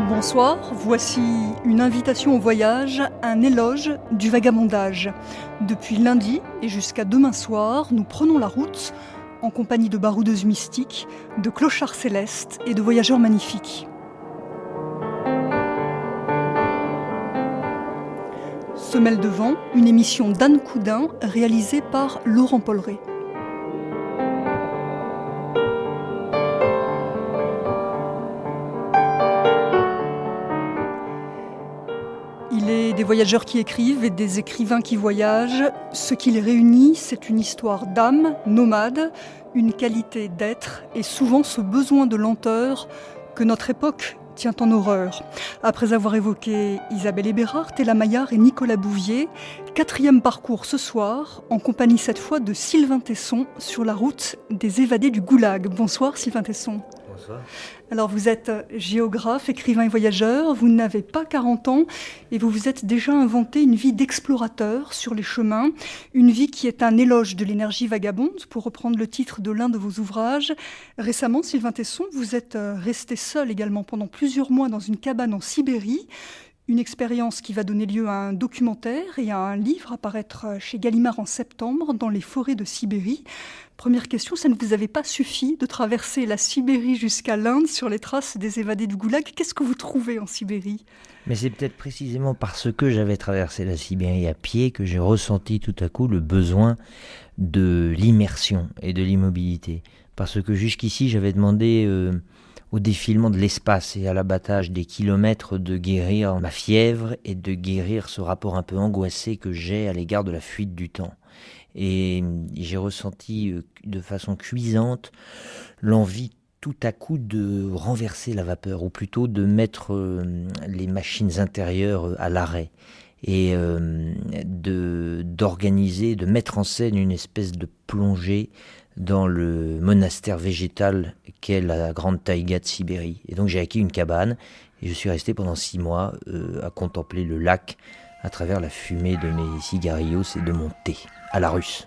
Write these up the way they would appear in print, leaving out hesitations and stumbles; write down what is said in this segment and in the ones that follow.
Bonsoir, voici une invitation au voyage, un éloge du vagabondage. Depuis lundi et jusqu'à demain soir, nous prenons la route en compagnie de baroudeuses mystiques, de clochards célestes et de voyageurs magnifiques. Semelle de vent, une émission d'Anne Coudin réalisée par Laurent Polleret. Il est des voyageurs qui écrivent et des écrivains qui voyagent. Ce qui les réunit, c'est une histoire d'âme, nomade, une qualité d'être et souvent ce besoin de lenteur que notre époque tient en horreur. Après avoir évoqué Isabelle Eberhardt, Ella Maillard et Nicolas Bouvier, 4e parcours ce soir, en compagnie cette fois de Sylvain Tesson sur la route des évadés du Goulag. Bonsoir Sylvain Tesson. Bonsoir. Alors vous êtes géographe, écrivain et voyageur, vous n'avez pas 40 ans et vous vous êtes déjà inventé une vie d'explorateur sur les chemins, une vie qui est un éloge de l'énergie vagabonde, pour reprendre le titre de l'un de vos ouvrages. Récemment, Sylvain Tesson, vous êtes resté seul également pendant plusieurs mois dans une cabane en Sibérie, une expérience qui va donner lieu à un documentaire et à un livre à paraître chez Gallimard en septembre, Dans les forêts de Sibérie. Première question, ça ne vous avait pas suffi de traverser la Sibérie jusqu'à l'Inde sur les traces des évadés du Goulag? Qu'est-ce que vous trouvez en Sibérie? Mais c'est peut-être précisément parce que j'avais traversé la Sibérie à pied que j'ai ressenti tout à coup le besoin de l'immersion et de l'immobilité. Parce que jusqu'ici, j'avais demandé au défilement de l'espace et à l'abattage des kilomètres de guérir ma fièvre et de guérir ce rapport un peu angoissé que j'ai à l'égard de la fuite du temps. Et j'ai ressenti de façon cuisante l'envie tout à coup de renverser la vapeur, ou plutôt de mettre les machines intérieures à l'arrêt, et d'organiser, de mettre en scène une espèce de plongée dans le monastère végétal qu'est la grande taïga de Sibérie. Et donc j'ai acquis une cabane, et je suis resté pendant 6 mois à contempler le lac à travers la fumée de mes cigarillos et de mon thé, à la russe.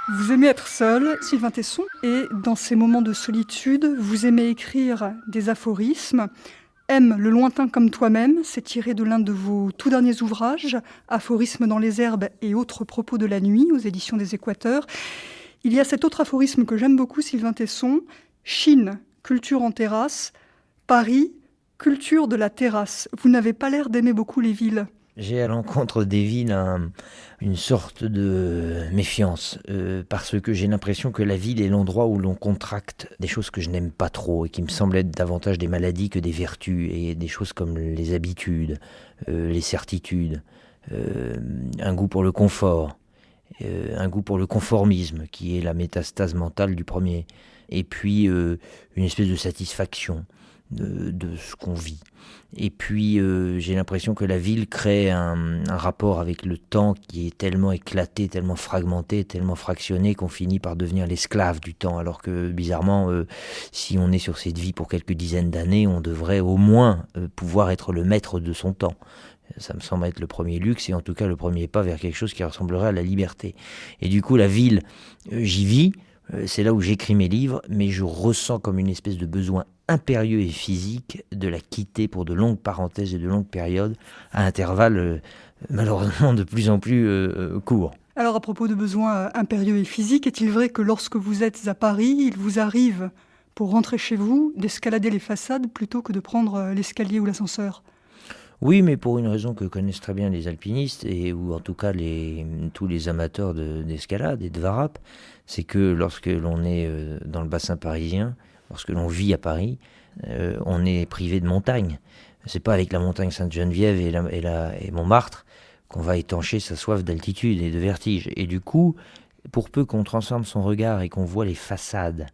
Vous aimez être seul, Sylvain Tesson, et dans ces moments de solitude, vous aimez écrire des aphorismes. Aime le lointain comme toi-même, c'est tiré de l'un de vos tout derniers ouvrages, Aphorismes dans les herbes et autres propos de la nuit, aux éditions des Équateurs. Il y a cet autre aphorisme que j'aime beaucoup, Sylvain Tesson, Chine, culture en terrasse, Paris, culture de la terrasse. Vous n'avez pas l'air d'aimer beaucoup les villes. J'ai à l'encontre des villes une sorte de méfiance, parce que j'ai l'impression que la ville est l'endroit où l'on contracte des choses que je n'aime pas trop et qui me semblent être davantage des maladies que des vertus, et des choses comme les habitudes, les certitudes, un goût pour le confort, un goût pour le conformisme qui est la métastase mentale du premier, et puis une espèce de satisfaction de ce qu'on vit. Et puis j'ai l'impression que la ville crée un rapport avec le temps qui est tellement éclaté, tellement fragmenté, tellement fractionné qu'on finit par devenir l'esclave du temps, alors que bizarrement, si on est sur cette vie pour quelques dizaines d'années, on devrait au moins pouvoir être le maître de son temps. Ça me semble être le premier luxe, et en tout cas le premier pas vers quelque chose qui ressemblerait à la liberté. Et du coup la ville, j'y vis, c'est là où j'écris mes livres, mais je ressens comme une espèce de besoin impérieux et physique de la quitter pour de longues parenthèses et de longues périodes, à intervalles malheureusement de plus en plus courts. Alors à propos de besoins impérieux et physiques, est-il vrai que lorsque vous êtes à Paris, il vous arrive, pour rentrer chez vous, d'escalader les façades plutôt que de prendre l'escalier ou l'ascenseur? Oui, mais pour une raison que connaissent très bien les alpinistes, ou en tout cas tous les amateurs d'escalade et de varap, c'est que lorsque l'on est dans le bassin parisien, lorsque l'on vit à Paris, on est privé de montagne. C'est pas avec la montagne Sainte-Geneviève et Montmartre qu'on va étancher sa soif d'altitude et de vertige. Et du coup, pour peu qu'on transforme son regard et qu'on voit les façades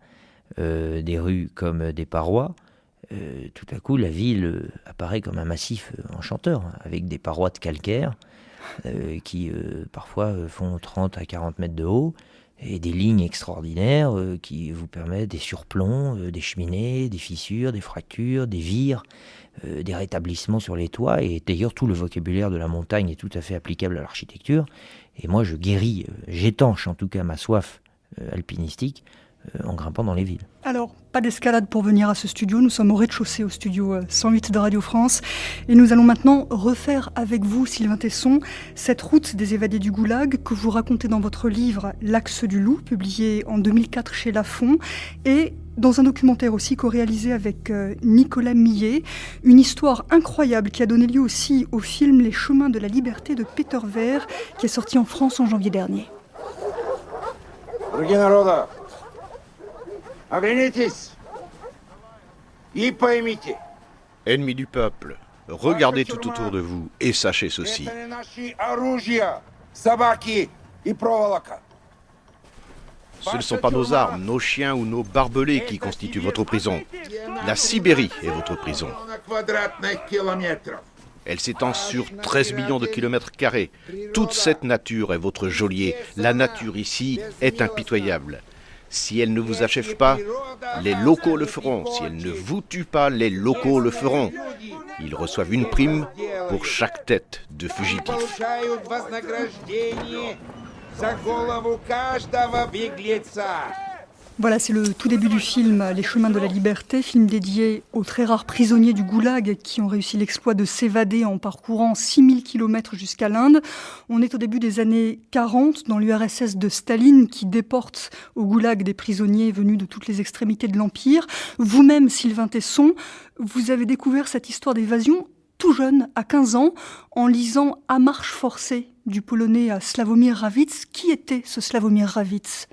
des rues comme des parois, tout à coup la ville apparaît comme un massif enchanteur, avec des parois de calcaire qui parfois font 30 à 40 mètres de haut, et des lignes extraordinaires qui vous permettent des surplombs, des cheminées, des fissures, des fractures, des vires, des rétablissements sur les toits. Et d'ailleurs, tout le vocabulaire de la montagne est tout à fait applicable à l'architecture. Et moi, je guéris, j'étanche en tout cas ma soif alpinistique en grimpant dans les villes. Alors, pas d'escalade pour venir à ce studio. Nous sommes au rez-de-chaussée, au studio 108 de Radio France. Et nous allons maintenant refaire avec vous, Sylvain Tesson, cette route des évadés du Goulag que vous racontez dans votre livre « L'Axe du Loup », publié en 2004 chez Lafon, et dans un documentaire aussi co-réalisé avec Nicolas Millet. Une histoire incroyable qui a donné lieu aussi au film « Les chemins de la liberté » de Peter Weir, qui est sorti en France en janvier dernier. Оглянитесь и поймите. Ennemis du peuple, regardez tout autour de vous et sachez ceci. Это не наши оружия, собаки и проволока. Ce ne sont pas nos armes, nos chiens ou nos barbelés qui constituent votre prison. La Sibérie est votre prison. Elle s'étend sur 13 millions de kilomètres carrés. Toute cette nature est votre geôlier. La nature ici est impitoyable. Si elle ne vous achève pas, les locaux le feront. Si elle ne vous tue pas, les locaux le feront. Ils reçoivent une prime pour chaque tête de fugitif. Voilà, c'est le tout début du film « Les chemins de la liberté », film dédié aux très rares prisonniers du Goulag qui ont réussi l'exploit de s'évader en parcourant 6000 km jusqu'à l'Inde. On est au début des années 40 dans l'URSS de Staline qui déporte au Goulag des prisonniers venus de toutes les extrémités de l'Empire. Vous-même, Sylvain Tesson, vous avez découvert cette histoire d'évasion tout jeune, à 15 ans, en lisant « À marche forcée » du polonais Sławomir Rawicz. Qui était ce Sławomir Rawicz ?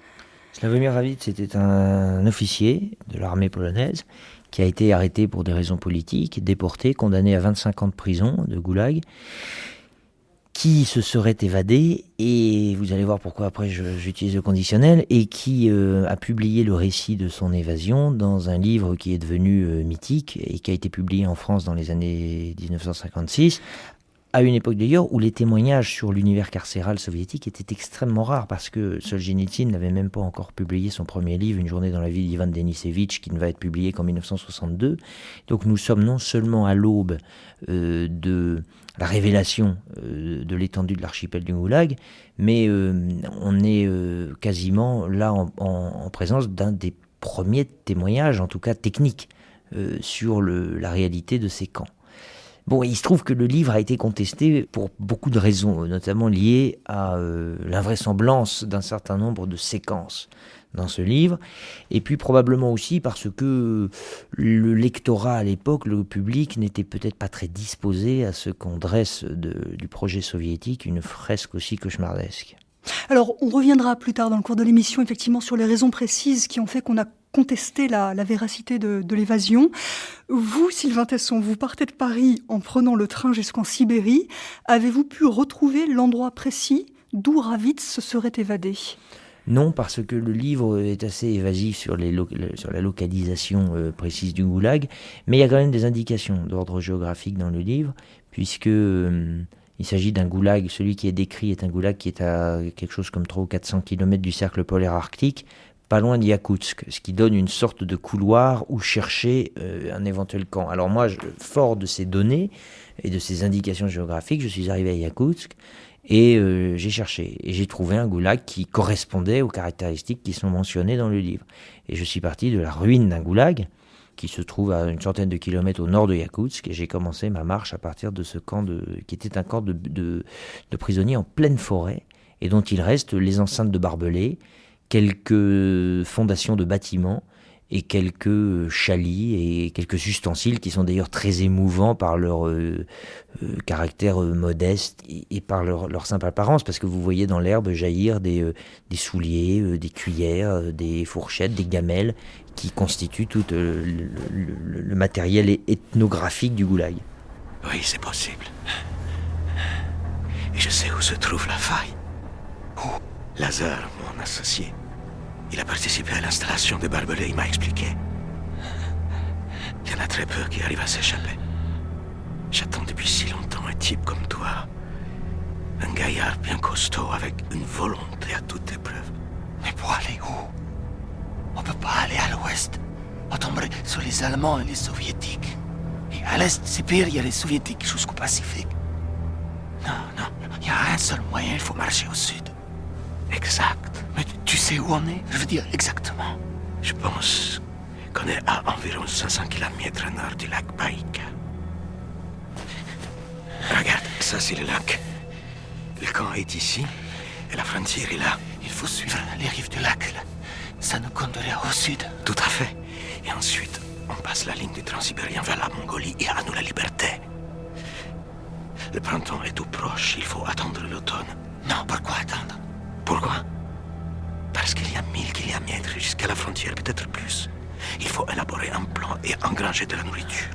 Sławomir Rawicz était un officier de l'armée polonaise qui a été arrêté pour des raisons politiques, déporté, condamné à 25 ans de prison, de goulag, qui se serait évadé, et vous allez voir pourquoi après j'utilise le conditionnel, et qui a publié le récit de son évasion dans un livre qui est devenu mythique et qui a été publié en France dans les années 1956, à une époque d'ailleurs où les témoignages sur l'univers carcéral soviétique étaient extrêmement rares parce que Solzhenitsyn n'avait même pas encore publié son premier livre, Une journée dans la vie d'Ivan Denisevitch, qui ne va être publié qu'en 1962. Donc nous sommes non seulement à l'aube de la révélation de l'étendue de l'archipel du Goulag, mais on est quasiment là en présence d'un des premiers témoignages, en tout cas techniques, sur la réalité de ces camps. Bon, il se trouve que le livre a été contesté pour beaucoup de raisons, notamment liées à l'invraisemblance d'un certain nombre de séquences dans ce livre, et puis probablement aussi parce que le lectorat à l'époque, le public, n'était peut-être pas très disposé à ce qu'on dresse du projet soviétique une fresque aussi cauchemardesque. Alors, on reviendra plus tard dans le cours de l'émission, effectivement, sur les raisons précises qui ont fait qu'on a contesté la véracité de l'évasion. Vous, Sylvain Tesson, vous partez de Paris en prenant le train jusqu'en Sibérie. Avez-vous pu retrouver l'endroit précis d'où Rawicz se serait évadé ? Non, parce que le livre est assez évasif sur la localisation précise du Goulag, mais il y a quand même des indications d'ordre géographique dans le livre, puisque il s'agit d'un goulag, celui qui est décrit est un goulag qui est à quelque chose comme 300 ou 400 km du cercle polaire arctique, pas loin d'Yakoutsk, ce qui donne une sorte de couloir où chercher un éventuel camp. Alors moi, fort de ces données et de ces indications géographiques, je suis arrivé à Yakoutsk et j'ai cherché. Et j'ai trouvé un goulag qui correspondait aux caractéristiques qui sont mentionnées dans le livre. Et je suis parti de la ruine d'un goulag qui se trouve à une centaine de kilomètres au nord de Yakoutsk, et j'ai commencé ma marche à partir de ce camp qui était un camp de prisonniers en pleine forêt, et dont il reste les enceintes de barbelés, quelques fondations de bâtiments, et quelques chalis et quelques ustensiles qui sont d'ailleurs très émouvants par leur caractère modeste et par leur simple apparence, parce que vous voyez dans l'herbe jaillir des souliers, des cuillères, des fourchettes, des gamelles qui constituent tout le matériel ethnographique du goulag. Oui, c'est possible. Et je sais où se trouve la faille. Où Lazare, mon associé, il a participé à l'installation des barbelés, il m'a expliqué. Il y en a très peu qui arrivent à s'échapper. J'attends depuis si longtemps un type comme toi. Un gaillard bien costaud avec une volonté à toute épreuve. Mais pour aller où? On peut pas aller à l'ouest. On tomberait sur les Allemands et les Soviétiques. Et à l'est, c'est pire, il y a les Soviétiques jusqu'au Pacifique. Non, il y a un seul moyen, il faut marcher au sud. Exact. Mais tu sais où on est? Je veux dire exactement. Je pense qu'on est à environ 500 km au nord du lac Baïka. Regarde, ça c'est le lac. Le camp est ici, et la frontière est là. Il faut suivre les rives du lac. Ça nous conduirait au sud. Tout à fait. Et ensuite, on passe la ligne du Transsibérien vers la Mongolie et à nous la liberté. Le printemps est tout proche, il faut attendre l'automne. Non, pourquoi attendre? Pourquoi? Parce qu'il y a 1000 kilomètres jusqu'à la frontière, peut-être plus. Il faut élaborer un plan et engranger de la nourriture.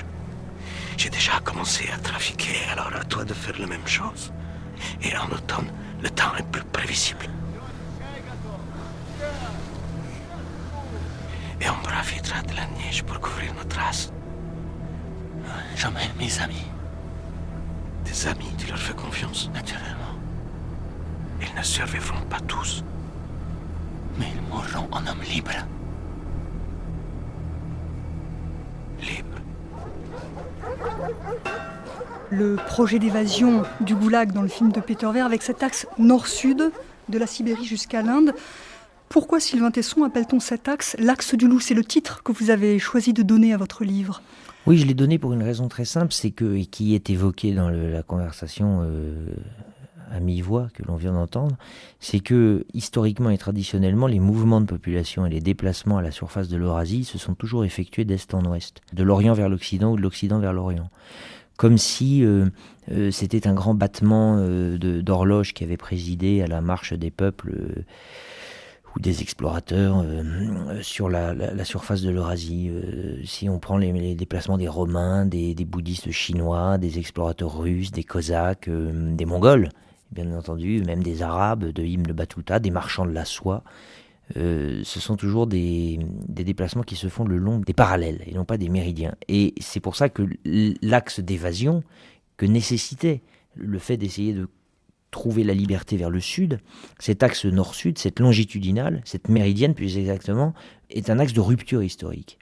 J'ai déjà commencé à trafiquer, alors à toi de faire la même chose. Et en automne, le temps est plus prévisible. Et on profitera de la neige pour couvrir nos traces. J'emmène mes amis. Tes amis, tu leur fais confiance? Naturellement. Ils ne survivront pas tous. Mais ils mourront en hommes libres. Libres. Le projet d'évasion du goulag dans le film de Peter Weir, avec cet axe nord-sud, de la Sibérie jusqu'à l'Inde. Pourquoi, Sylvain Tesson, appelle-t-on cet axe l'axe du loup? C'est le titre que vous avez choisi de donner à votre livre. Oui, je l'ai donné pour une raison très simple, c'est que, et qui est évoquée dans la conversation à mi-voix que l'on vient d'entendre, c'est que, historiquement et traditionnellement, les mouvements de population et les déplacements à la surface de l'Eurasie se sont toujours effectués d'est en ouest, de l'Orient vers l'Occident ou de l'Occident vers l'Orient. Comme si c'était un grand battement d'horloge qui avait présidé à la marche des peuples ou des explorateurs sur la surface de l'Eurasie. Si on prend les déplacements des Romains, des bouddhistes chinois, des explorateurs russes, des Cosaques, des Mongols, bien entendu, même des Arabes, de Ibn Battuta, des marchands de la soie, ce sont toujours des déplacements qui se font le long des parallèles et non pas des méridiens. Et c'est pour ça que l'axe d'évasion que nécessitait le fait d'essayer de trouver la liberté vers le sud, cet axe nord-sud, cette longitudinale, cette méridienne plus exactement, est un axe de rupture historique.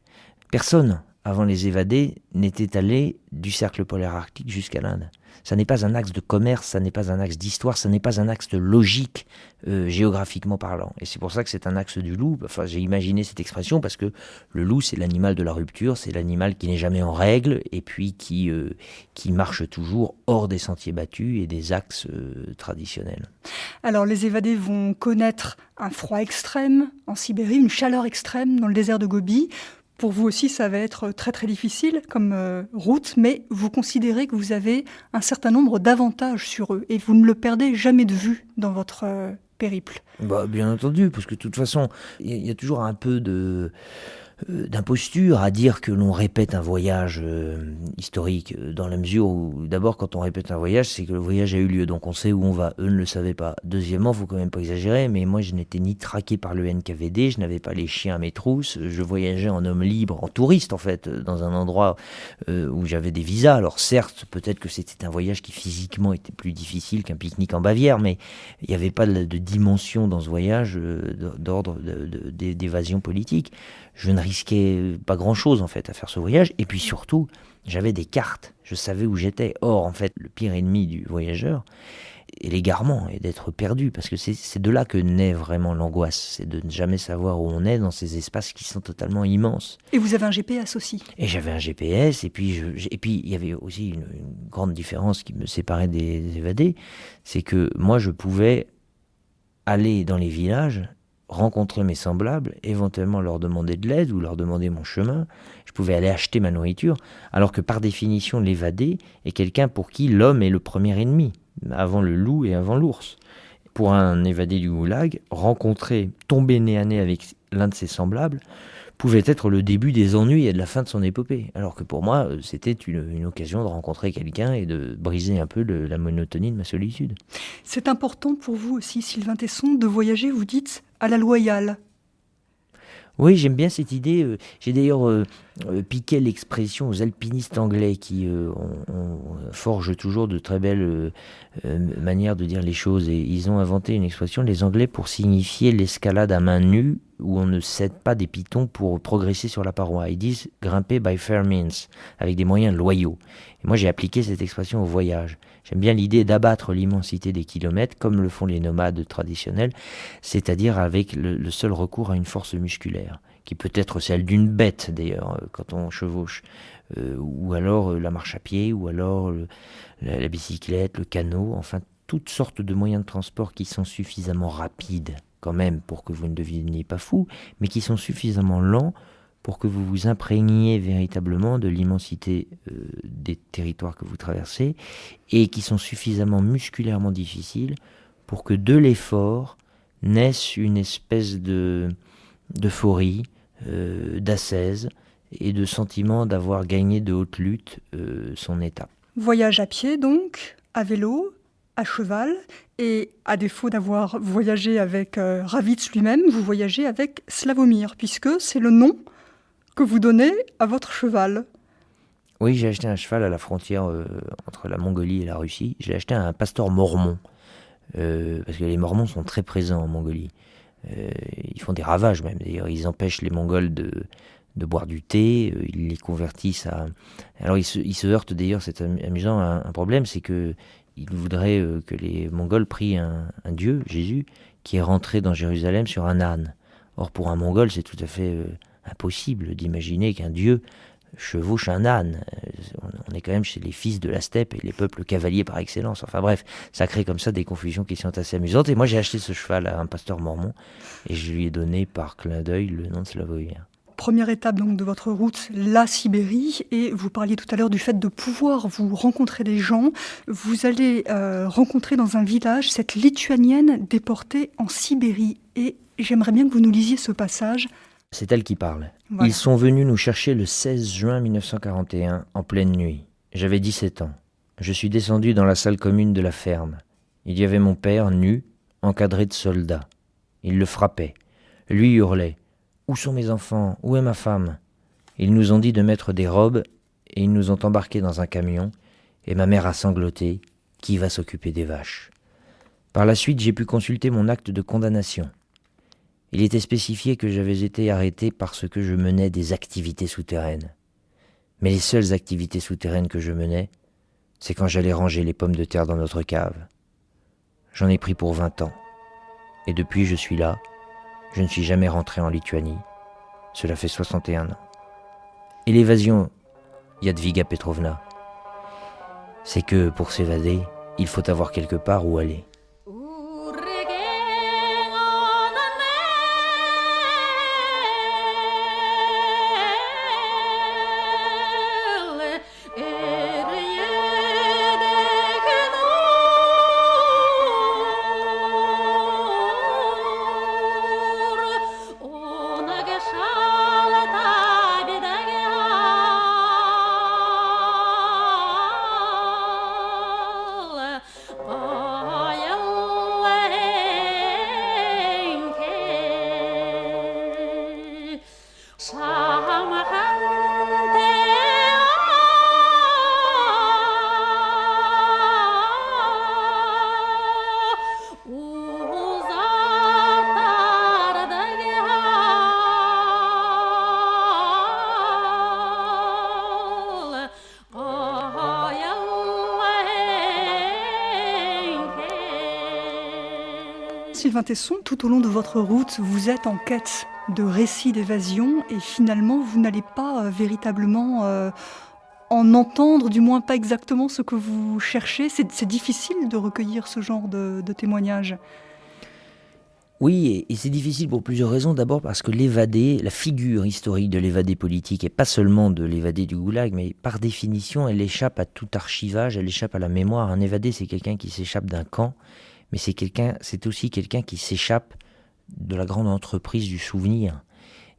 Personne, avant les évadés, n'était allé du cercle polaire arctique jusqu'à l'Inde. Ça n'est pas un axe de commerce, ça n'est pas un axe d'histoire, ça n'est pas un axe de logique géographiquement parlant. Et c'est pour ça que c'est un axe du loup. Enfin, j'ai imaginé cette expression parce que le loup, c'est l'animal de la rupture, c'est l'animal qui n'est jamais en règle et puis qui marche toujours hors des sentiers battus et des axes traditionnels. Alors, les évadés vont connaître un froid extrême en Sibérie, une chaleur extrême dans le désert de Gobi. Pour vous aussi, ça va être très très difficile comme route, mais vous considérez que vous avez un certain nombre d'avantages sur eux et vous ne le perdez jamais de vue dans votre périple. Bien entendu, parce que de toute façon, il y a toujours un peu d'imposture à dire que l'on répète un voyage historique, dans la mesure où, d'abord, quand on répète un voyage, c'est que le voyage a eu lieu, donc on sait où on va. Eux ne le savaient pas. Deuxièmement, il ne faut quand même pas exagérer, mais moi, je n'étais ni traqué par le NKVD, je n'avais pas les chiens à mes trousses, je voyageais en homme libre, en touriste, en fait, dans un endroit où j'avais des visas. Alors certes, peut-être que c'était un voyage qui physiquement était plus difficile qu'un pique-nique en Bavière, mais il n'y avait pas de dimension dans ce voyage d'ordre d'évasion politique. Je ne risquais pas grand-chose en fait à faire ce voyage, et puis surtout, j'avais des cartes, je savais où j'étais. Or, en fait, le pire ennemi du voyageur est l'égarement et d'être perdu, parce que c'est de là que naît vraiment l'angoisse, c'est de ne jamais savoir où on est dans ces espaces qui sont totalement immenses. Et vous avez un GPS aussi. Et j'avais un GPS, et puis il y avait aussi une grande différence qui me séparait des évadés, c'est que moi je pouvais aller dans les villages, rencontrer mes semblables, éventuellement leur demander de l'aide ou leur demander mon chemin. Je pouvais aller acheter ma nourriture, alors que par définition, l'évadé est quelqu'un pour qui l'homme est le premier ennemi, avant le loup et avant l'ours. Pour un évadé du goulag, rencontrer, tomber nez à nez avec l'un de ses semblables, pouvait être le début des ennuis et de la fin de son épopée. Alors que pour moi, c'était une occasion de rencontrer quelqu'un et de briser un peu la monotonie de ma solitude. C'est important pour vous aussi, Sylvain Tesson, de voyager, vous dites, à la loyale. Oui, j'aime bien cette idée. J'ai d'ailleurs piqué l'expression aux alpinistes anglais qui forgent toujours de très belles manières de dire les choses. Et ils ont inventé une expression, les Anglais, pour signifier l'escalade à main nue, où on ne cède pas des pitons pour progresser sur la paroi. Ils disent grimper by fair means, avec des moyens loyaux. Et moi, j'ai appliqué cette expression au voyage. J'aime bien l'idée d'abattre l'immensité des kilomètres, comme le font les nomades traditionnels, c'est-à-dire avec le seul recours à une force musculaire, qui peut être celle d'une bête, d'ailleurs, quand on chevauche, ou alors la marche à pied, ou alors la bicyclette, le canot, enfin, toutes sortes de moyens de transport qui sont suffisamment rapides, quand même, pour que vous ne deveniez pas fou, mais qui sont suffisamment lents pour que vous vous imprégniez véritablement de l'immensité des territoires que vous traversez, et qui sont suffisamment musculairement difficiles pour que de l'effort naisse une espèce d'euphorie, d'ascèse et de sentiment d'avoir gagné de haute lutte son étape. Voyage à pied donc, à vélo, à cheval, et à défaut d'avoir voyagé avec Ravitz lui-même, vous voyagez avec Slavomir, puisque c'est le nom que vous donnez à votre cheval. Oui, j'ai acheté un cheval à la frontière entre la Mongolie et la Russie. J'ai acheté un pasteur mormon, parce que les Mormons sont très présents en Mongolie. Ils font des ravages même, d'ailleurs. Ils empêchent les Mongols de boire du thé, ils les convertissent à... Alors ils se heurtent d'ailleurs, c'est amusant, à un problème, c'est que ils voudraient que les Mongols prient un dieu, Jésus, qui est rentré dans Jérusalem sur un âne. Or pour un Mongol, c'est tout à fait impossible d'imaginer qu'un dieu chevauche un âne. On est quand même chez les fils de la steppe et les peuples cavaliers par excellence. Enfin bref, ça crée comme ça des confusions qui sont assez amusantes. Et moi j'ai acheté ce cheval à un pasteur mormon et je lui ai donné par clin d'œil le nom de Slavomir. Première étape donc de votre route, la Sibérie, et vous parliez tout à l'heure du fait de pouvoir vous rencontrer des gens. Vous allez rencontrer dans un village cette Lituanienne déportée en Sibérie, et j'aimerais bien que vous nous lisiez ce passage. C'est elle qui parle. Voilà. Ils sont venus nous chercher le 16 juin 1941, en pleine nuit. J'avais 17 ans. Je suis descendu dans la salle commune de la ferme. Il y avait mon père, nu, encadré de soldats. Il le frappait. Lui hurlait. « Où sont mes enfants ? Où est ma femme ?» Ils nous ont dit de mettre des robes et ils nous ont embarqués dans un camion et ma mère a sangloté. Qui va s'occuper des vaches ? Par la suite, j'ai pu consulter mon acte de condamnation. Il était spécifié que j'avais été arrêté parce que je menais des activités souterraines. Mais les seules activités souterraines que je menais, c'est quand j'allais ranger les pommes de terre dans notre cave. J'en ai pris pour 20 ans. Et depuis, je suis là. Je ne suis jamais rentré en Lituanie. Cela fait 61 ans. Et l'évasion, Jadwiga Petrovna, c'est que pour s'évader, il faut avoir quelque part où aller. Sylvain Tesson, tout au long de votre route, vous êtes en quête de récits d'évasion et finalement, vous n'allez pas véritablement en entendre, du moins pas exactement ce que vous cherchez. C'est difficile de recueillir ce genre de témoignages. Oui, et c'est difficile pour plusieurs raisons. D'abord parce que l'évadé, la figure historique de l'évadé politique, et pas seulement de l'évadé du goulag, mais par définition, elle échappe à tout archivage, elle échappe à la mémoire. Un évadé, c'est quelqu'un qui s'échappe d'un camp, mais c'est aussi quelqu'un qui s'échappe de la grande entreprise du souvenir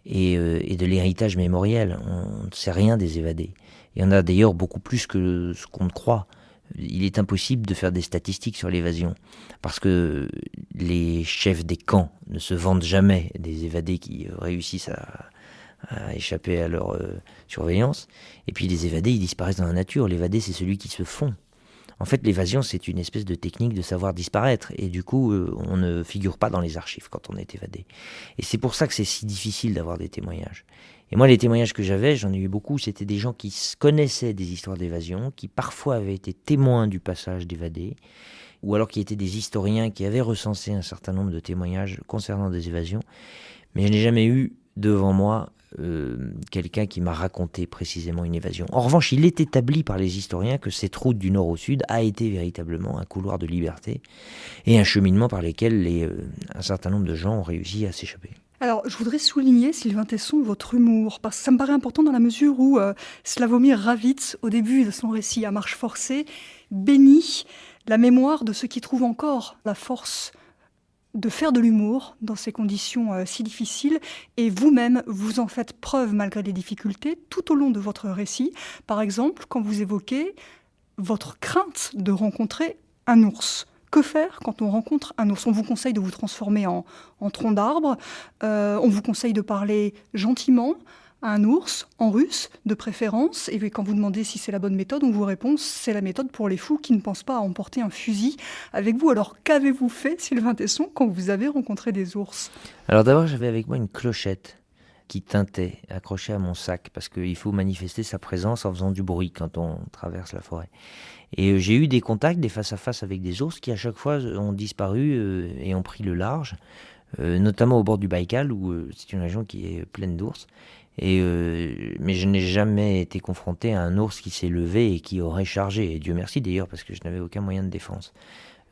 et de l'héritage mémoriel. On ne sait rien des évadés. Il y en a d'ailleurs beaucoup plus que ce qu'on ne croit. Il est impossible de faire des statistiques sur l'évasion, parce que les chefs des camps ne se vantent jamais des évadés qui réussissent à échapper à leur surveillance. Et puis les évadés, ils disparaissent dans la nature. L'évadé, c'est celui qui se fond. En fait, l'évasion, c'est une espèce de technique de savoir disparaître. Et du coup, on ne figure pas dans les archives quand on est évadé. Et c'est pour ça que c'est si difficile d'avoir des témoignages. Et moi, les témoignages que j'avais, j'en ai eu beaucoup, c'était des gens qui connaissaient des histoires d'évasion, qui parfois avaient été témoins du passage d'évadés, ou alors qui étaient des historiens qui avaient recensé un certain nombre de témoignages concernant des évasions. Mais je n'ai jamais eu devant moi quelqu'un qui m'a raconté précisément une évasion. En revanche, il est établi par les historiens que cette route du nord au sud a été véritablement un couloir de liberté et un cheminement par lequel un certain nombre de gens ont réussi à s'échapper. Alors, je voudrais souligner, Sylvain Tesson, votre humour, parce que ça me paraît important dans la mesure où Sławomir Rawicz, au début de son récit à marche forcée, bénit la mémoire de ceux qui trouvent encore la force de faire de l'humour dans ces conditions si difficiles. Et vous-même, vous en faites preuve malgré les difficultés tout au long de votre récit. Par exemple, quand vous évoquez votre crainte de rencontrer un ours. Que faire quand on rencontre un ours ? On vous conseille de vous transformer en tronc d'arbre. On vous conseille de parler gentiment à un ours, en russe de préférence. Et quand vous demandez si c'est la bonne méthode, on vous répond c'est la méthode pour les fous qui ne pensent pas à emporter un fusil avec vous. Alors qu'avez-vous fait, Sylvain Tesson, quand vous avez rencontré des ours ? Alors d'abord, j'avais avec moi une clochette qui tintait, accrochée à mon sac, parce qu'il faut manifester sa présence en faisant du bruit quand on traverse la forêt. Et j'ai eu des contacts, des face-à-face avec des ours qui à chaque fois ont disparu et ont pris le large, notamment au bord du Baïkal, où c'est une région qui est pleine d'ours. Mais je n'ai jamais été confronté à un ours qui s'est levé et qui aurait chargé. Et Dieu merci d'ailleurs, parce que je n'avais aucun moyen de défense.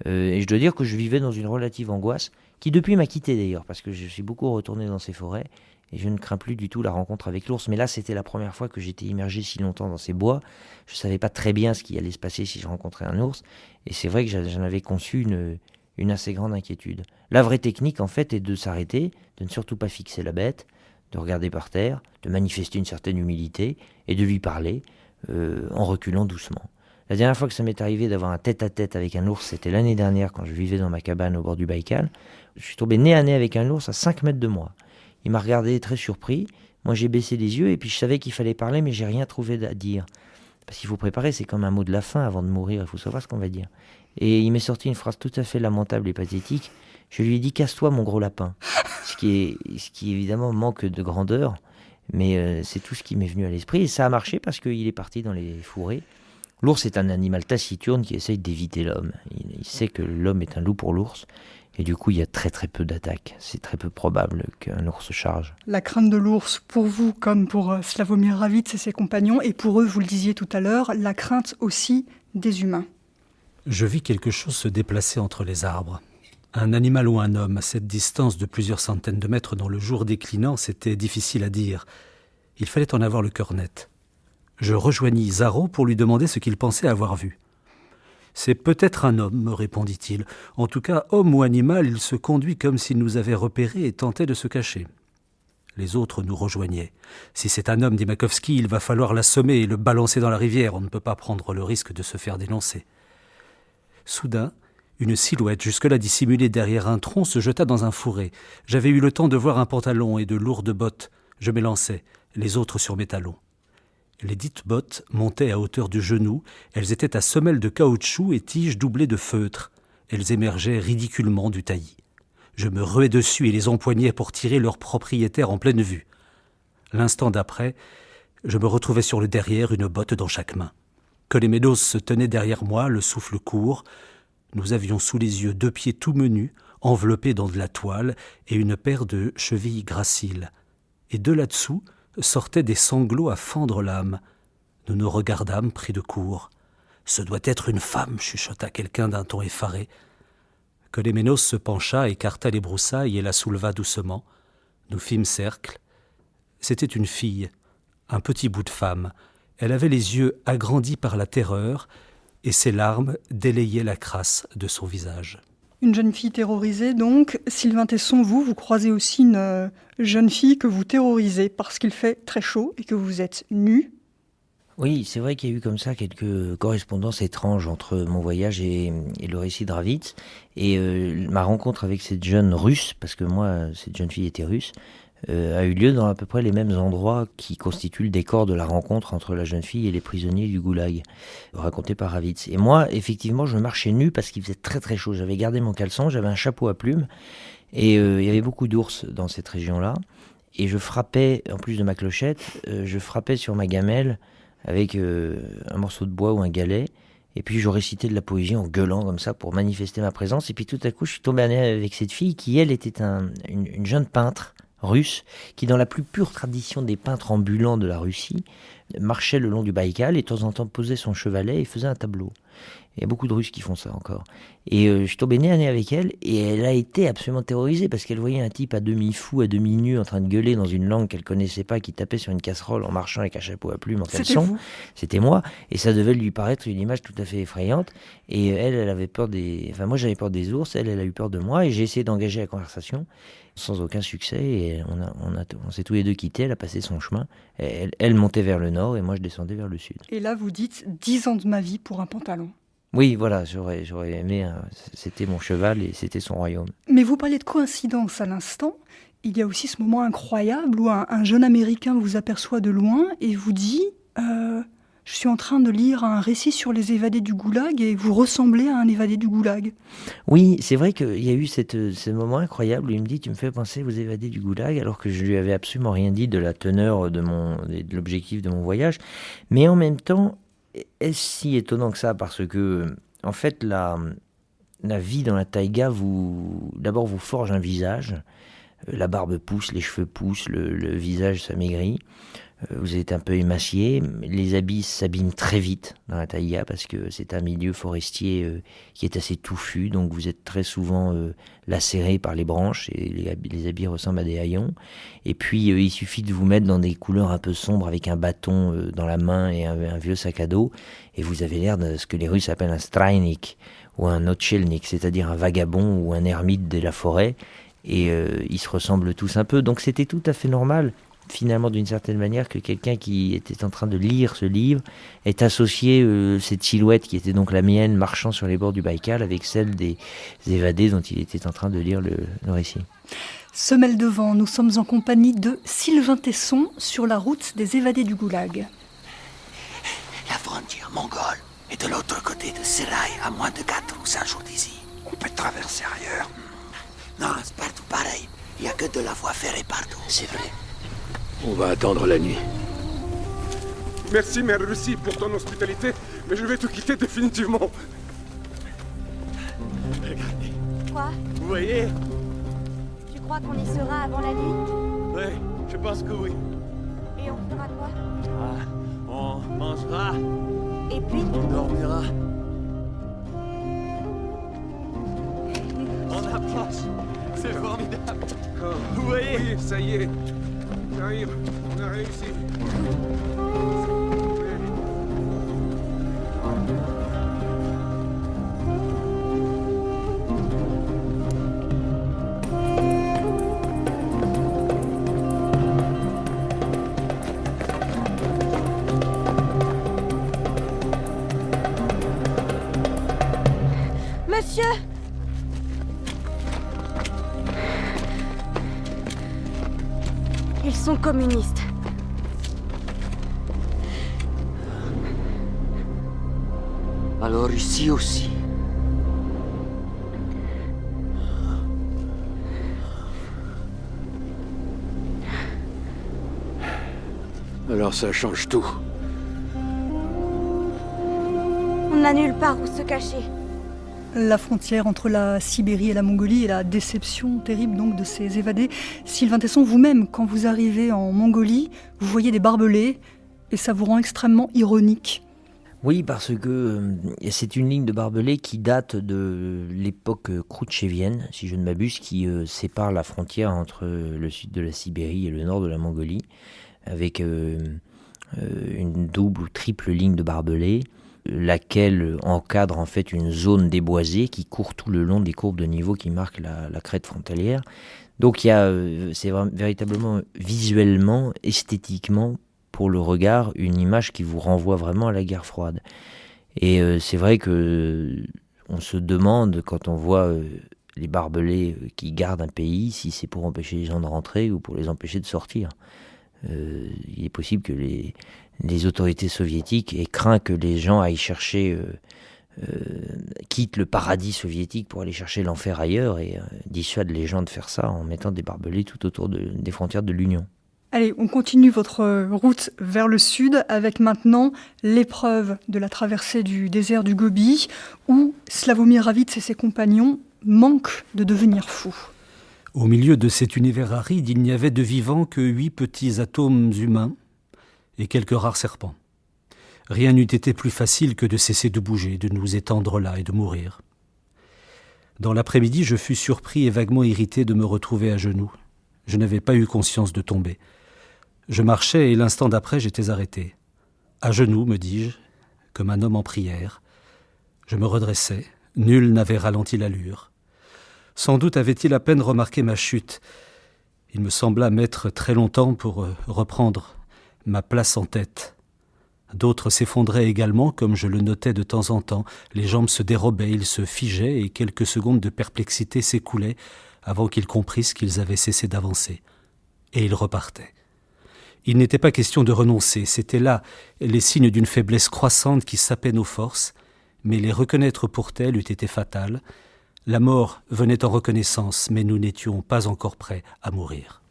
Et je dois dire que je vivais dans une relative angoisse, qui depuis m'a quitté d'ailleurs, parce que je suis beaucoup retourné dans ces forêts, et je ne crains plus du tout la rencontre avec l'ours. Mais là, c'était la première fois que j'étais immergé si longtemps dans ces bois. Je ne savais pas très bien ce qui allait se passer si je rencontrais un ours, et c'est vrai que j'en avais conçu une assez grande inquiétude. La vraie technique, en fait, est de s'arrêter, de ne surtout pas fixer la bête, de regarder par terre, de manifester une certaine humilité et de lui parler en reculant doucement. La dernière fois que ça m'est arrivé d'avoir un tête-à-tête avec un ours, c'était l'année dernière quand je vivais dans ma cabane au bord du Baïkal. Je suis tombé nez à nez avec un ours à 5 mètres de moi. Il m'a regardé très surpris. Moi j'ai baissé les yeux et puis je savais qu'il fallait parler, mais j'ai rien trouvé à dire. Parce qu'il faut préparer, c'est comme un mot de la fin avant de mourir, il faut savoir ce qu'on va dire. Et il m'est sorti une phrase tout à fait lamentable et pathétique. Je lui ai dit « Casse-toi mon gros lapin ». Ce qui évidemment manque de grandeur, mais c'est tout ce qui m'est venu à l'esprit. Et ça a marché parce qu'il est parti dans les fourrés. L'ours est un animal taciturne qui essaye d'éviter l'homme. Il sait que l'homme est un loup pour l'ours. Et du coup, il y a très très peu d'attaques. C'est très peu probable qu'un ours charge. La crainte de l'ours, pour vous comme pour Sławomir Rawicz et ses compagnons, et pour eux, vous le disiez tout à l'heure, la crainte aussi des humains. Je vis quelque chose se déplacer entre les arbres. Un animal ou un homme, à cette distance de plusieurs centaines de mètres dans le jour déclinant, c'était difficile à dire. Il fallait en avoir le cœur net. Je rejoignis Zaro pour lui demander ce qu'il pensait avoir vu. « C'est peut-être un homme, me répondit-il. En tout cas, homme ou animal, il se conduit comme s'il nous avait repérés et tentait de se cacher. » Les autres nous rejoignaient. « Si c'est un homme, dit Makowski, il va falloir l'assommer et le balancer dans la rivière. On ne peut pas prendre le risque de se faire dénoncer. » Soudain, une silhouette jusque-là dissimulée derrière un tronc se jeta dans un fourré. J'avais eu le temps de voir un pantalon et de lourdes bottes. Je m'élançai, les autres sur mes talons. Les dites bottes montaient à hauteur du genou. Elles étaient à semelles de caoutchouc et tiges doublées de feutre. Elles émergeaient ridiculement du taillis. Je me ruais dessus et les empoignais pour tirer leur propriétaire en pleine vue. L'instant d'après, je me retrouvais sur le derrière, une botte dans chaque main. Kolemenos se tenait derrière moi, le souffle court. Nous avions sous les yeux 2 pieds tout menus, enveloppés dans de la toile, et une paire de chevilles graciles. Et de là-dessous sortaient des sanglots à fendre l'âme. Nous nous regardâmes pris de court. « Ce doit être une femme » chuchota quelqu'un d'un ton effaré. Kolemenos se pencha, écarta les broussailles et la souleva doucement. Nous fîmes cercle. C'était une fille, un petit bout de femme. Elle avait les yeux agrandis par la terreur, et ses larmes délayaient la crasse de son visage. Une jeune fille terrorisée, donc. Sylvain Tesson, vous croisez aussi une jeune fille que vous terrorisez parce qu'il fait très chaud et que vous êtes nu. Oui, c'est vrai qu'il y a eu comme ça quelques correspondances étranges entre mon voyage et le récit de Ravitz. Et ma rencontre avec cette jeune russe, parce que moi, cette jeune fille était russe, a eu lieu dans à peu près les mêmes endroits qui constituent le décor de la rencontre entre la jeune fille et les prisonniers du goulag, raconté par Ravitz. Et moi, effectivement, je marchais nu parce qu'il faisait très très chaud. J'avais gardé mon caleçon, j'avais un chapeau à plumes, et il y avait beaucoup d'ours dans cette région-là. Et je frappais, en plus de ma clochette, je frappais sur ma gamelle avec un morceau de bois ou un galet. Et puis je récitais de la poésie en gueulant comme ça pour manifester ma présence. Et puis tout à coup, je suis tombé avec cette fille qui, elle, était une jeune peintre russe qui, dans la plus pure tradition des peintres ambulants de la Russie, marchait le long du Baïkal et de temps en temps posait son chevalet et faisait un tableau. Il y a beaucoup de Russes qui font ça encore. Et je suis tombé nez à nez avec elle, et elle a été absolument terrorisée parce qu'elle voyait un type à demi fou, à demi nu, en train de gueuler dans une langue qu'elle connaissait pas, qui tapait sur une casserole en marchant avec un chapeau à plumes en caleçon. C'était moi, et ça devait lui paraître une image tout à fait effrayante. Et elle avait peur Enfin, moi j'avais peur des ours, elle a eu peur de moi, et j'ai essayé d'engager la conversation sans aucun succès, et on s'est tous les deux quittés. Elle a passé son chemin, elle montait vers le nord et moi je descendais vers le sud. Et là vous dites 10 ans de ma vie pour un pantalon. Oui, voilà, j'aurais aimé, c'était mon cheval et c'était son royaume. Mais vous parliez de coïncidence à l'instant. Il y a aussi ce moment incroyable où un jeune Américain vous aperçoit de loin et vous dit je suis en train de lire un récit sur les évadés du goulag et vous ressemblez à un évadé du goulag. Oui, c'est vrai qu'il y a eu ce moment incroyable où il me dit tu me fais penser aux évadés du goulag, alors que je lui avais absolument rien dit de la teneur de l'objectif de mon voyage. Mais en même temps, est-ce si étonnant que ça, parce que en fait la vie dans la taïga d'abord vous forge un visage, la barbe pousse, les cheveux poussent, le visage s'amaigrit, vous êtes un peu émacié, les habits s'abîment très vite dans la taïga parce que c'est un milieu forestier qui est assez touffu, donc vous êtes très souvent lacéré par les branches et les habits ressemblent à des haillons. Et puis il suffit de vous mettre dans des couleurs un peu sombres avec un bâton dans la main et un vieux sac à dos, et vous avez l'air de ce que les Russes appellent un strajnik ou un otchelnik, c'est-à-dire un vagabond ou un ermite de la forêt, et ils se ressemblent tous un peu, donc c'était tout à fait normal finalement d'une certaine manière que quelqu'un qui était en train de lire ce livre ait associé cette silhouette qui était donc la mienne marchant sur les bords du Baïkal avec celle des évadés dont il était en train de lire le récit. Semelle de vent, nous sommes en compagnie de Sylvain Tesson sur la route des évadés du goulag. La frontière mongole est de l'autre côté de Seraï, à moins de 4 ou 5 jours d'ici. On peut traverser ailleurs. Non, c'est partout pareil. Il n'y a que de la voie ferrée partout. C'est vrai. On va attendre la nuit. Merci, Mère Russie, pour ton hospitalité, mais je vais te quitter définitivement. Regardez. Quoi? Vous voyez? Tu crois qu'on y sera avant la nuit? Ouais, je pense que oui. Et on fera quoi? Ah, on mangera, Et puis? on dormira. On approche. C'est formidable. Oh, Vous voyez? oui, ça y est. J'arrive, on a réussi. Monsieur! Ils sont communistes. Alors ici aussi. Alors ça change tout. On n'a nulle part où se cacher. La frontière entre la Sibérie et la Mongolie et la déception terrible donc de ces évadés. Sylvain Tesson, vous-même, quand vous arrivez en Mongolie, vous voyez des barbelés et ça vous rend extrêmement ironique. Oui, parce que c'est une ligne de barbelés qui date de l'époque khrouchtchevienne, si je ne m'abuse, qui sépare la frontière entre le sud de la Sibérie et le nord de la Mongolie, avec une double ou triple ligne de barbelés, laquelle encadre en fait une zone déboisée qui court tout le long des courbes de niveau qui marquent la crête frontalière. Donc c'est véritablement visuellement, esthétiquement, pour le regard une image qui vous renvoie vraiment à la guerre froide. Et c'est vrai que on se demande quand on voit les barbelés qui gardent un pays si c'est pour empêcher les gens de rentrer ou pour les empêcher de sortir. Il est possible que les autorités soviétiques aient craint que les gens aillent chercher, quittent le paradis soviétique pour aller chercher l'enfer ailleurs et dissuadent les gens de faire ça en mettant des barbelés tout autour des frontières de l'Union. Allez, on continue votre route vers le sud avec maintenant l'épreuve de la traversée du désert du Gobi où Slavomir Ravitz et ses compagnons manquent de devenir fous. Au milieu de cet univers aride, il n'y avait de vivants que 8 petits atomes humains et quelques rares serpents. Rien n'eût été plus facile que de cesser de bouger, de nous étendre là et de mourir. Dans l'après-midi, je fus surpris et vaguement irrité de me retrouver à genoux. Je n'avais pas eu conscience de tomber. Je marchais et l'instant d'après, j'étais arrêté. À genoux, me dis-je, comme un homme en prière. Je me redressai. Nul n'avait ralenti l'allure. Sans doute avait-il à peine remarqué ma chute. Il me sembla mettre très longtemps pour reprendre ma place en tête. D'autres s'effondraient également, comme je le notais de temps en temps. Les jambes se dérobaient, ils se figeaient et quelques secondes de perplexité s'écoulaient avant qu'ils comprissent qu'ils avaient cessé d'avancer. Et ils repartaient. Il n'était pas question de renoncer, c'étaient là les signes d'une faiblesse croissante qui sapait nos forces, mais les reconnaître pour telles eût été fatal. La mort venait en reconnaissance, mais nous n'étions pas encore prêts à mourir.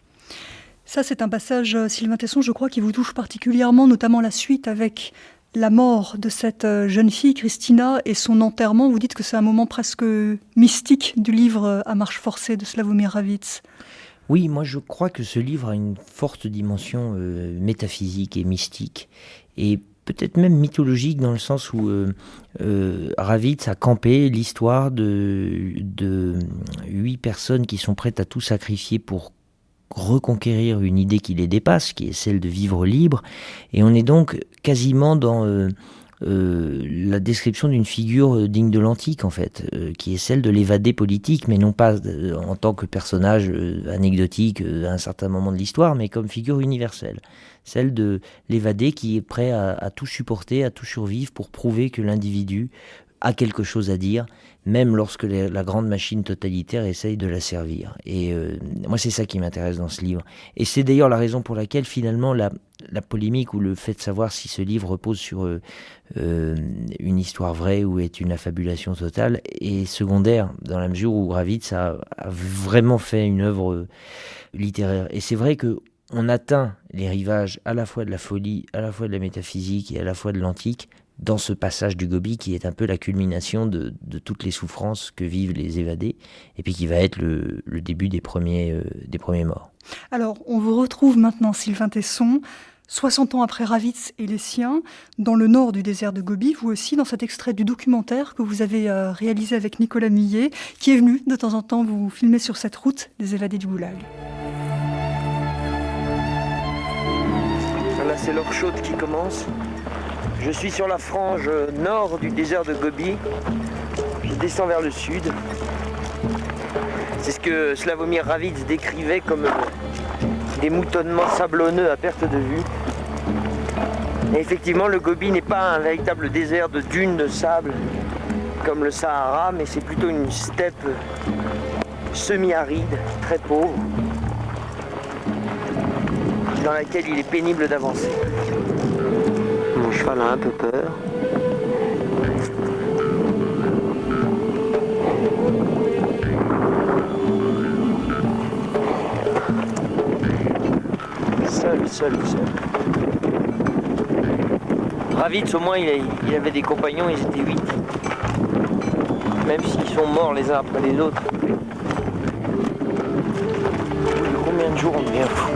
Ça, c'est un passage, Sylvain Tesson, je crois, qui vous touche particulièrement, notamment la suite avec la mort de cette jeune fille, Christina, et son enterrement. Vous dites que c'est un moment presque mystique du livre À marche forcée de Slavomir Ravitz. Oui, moi je crois que ce livre a une forte dimension métaphysique et mystique, et peut-être même mythologique dans le sens où Ravitz a campé l'histoire de 8 personnes qui sont prêtes à tout sacrifier pour reconquérir une idée qui les dépasse, qui est celle de vivre libre, et on est donc quasiment dans la description d'une figure digne de l'antique en fait, qui est celle de l'évadé politique, mais non pas en tant que personnage anecdotique à un certain moment de l'histoire, mais comme figure universelle, celle de l'évadé qui est prêt à tout supporter, à tout survivre pour prouver que l'individu a quelque chose à dire, même lorsque la grande machine totalitaire essaye de la servir. Et moi, c'est ça qui m'intéresse dans ce livre. Et c'est d'ailleurs la raison pour laquelle, finalement, la polémique ou le fait de savoir si ce livre repose sur une histoire vraie ou est une affabulation totale est secondaire, dans la mesure où Ravitz a vraiment fait une œuvre littéraire. Et c'est vrai que on atteint les rivages à la fois de la folie, à la fois de la métaphysique et à la fois de l'antique, dans ce passage du Gobi qui est un peu la culmination de toutes les souffrances que vivent les évadés, et puis qui va être le début des premiers morts. Alors, on vous retrouve maintenant, Sylvain Tesson, 60 ans après Ravitz et les siens, dans le nord du désert de Gobi, vous aussi, dans cet extrait du documentaire que vous avez réalisé avec Nicolas Millet, qui est venu de temps en temps vous filmer sur cette route des évadés du Goulag. Là, c'est l'heure chaude qui commence. Je suis sur la frange nord du désert de Gobi. Je descends vers le sud. C'est ce que Slavomir Ravitz décrivait comme des moutonnements sablonneux à perte de vue. Et effectivement, le Gobi n'est pas un véritable désert de dunes de sable comme le Sahara, mais c'est plutôt une steppe semi-aride, très pauvre, dans laquelle il est pénible d'avancer. Mon cheval a un peu peur. Seul. Ravitz, au moins, il avait des compagnons, ils étaient 8. Même s'ils sont morts les uns après les autres. Combien de jours on devient fou?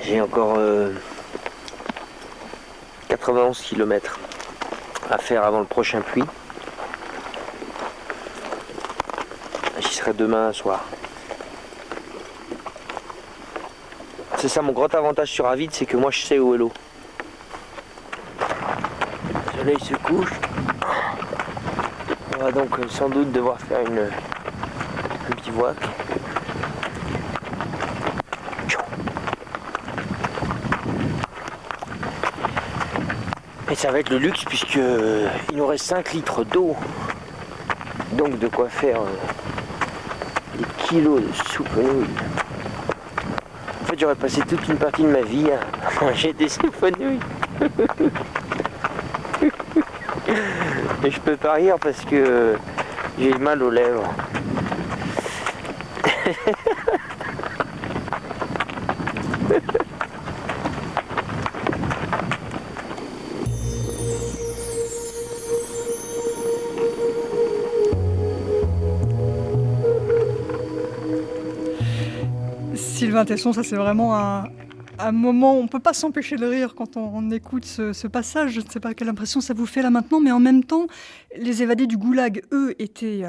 J'ai encore 91 km à faire avant le prochain puits. J'y serai demain soir. C'est ça mon grand avantage sur Ravitz, c'est que moi je sais où est l'eau. soleil se couche. On va donc sans doute devoir faire un bivouac. Et ça va être le luxe puisque il nous reste 5 litres d'eau. Donc de quoi faire des kilos de soupe aux nouilles. En fait, j'aurais passé toute une partie de ma vie à manger des soupes aux nouilles. Et je peux pas rire parce que j'ai mal aux lèvres. Sylvain Tesson, ça c'est vraiment un moment, on ne peut pas s'empêcher de rire quand on écoute ce passage. Je ne sais pas quelle impression ça vous fait là maintenant, mais en même temps, les évadés du goulag, eux, étaient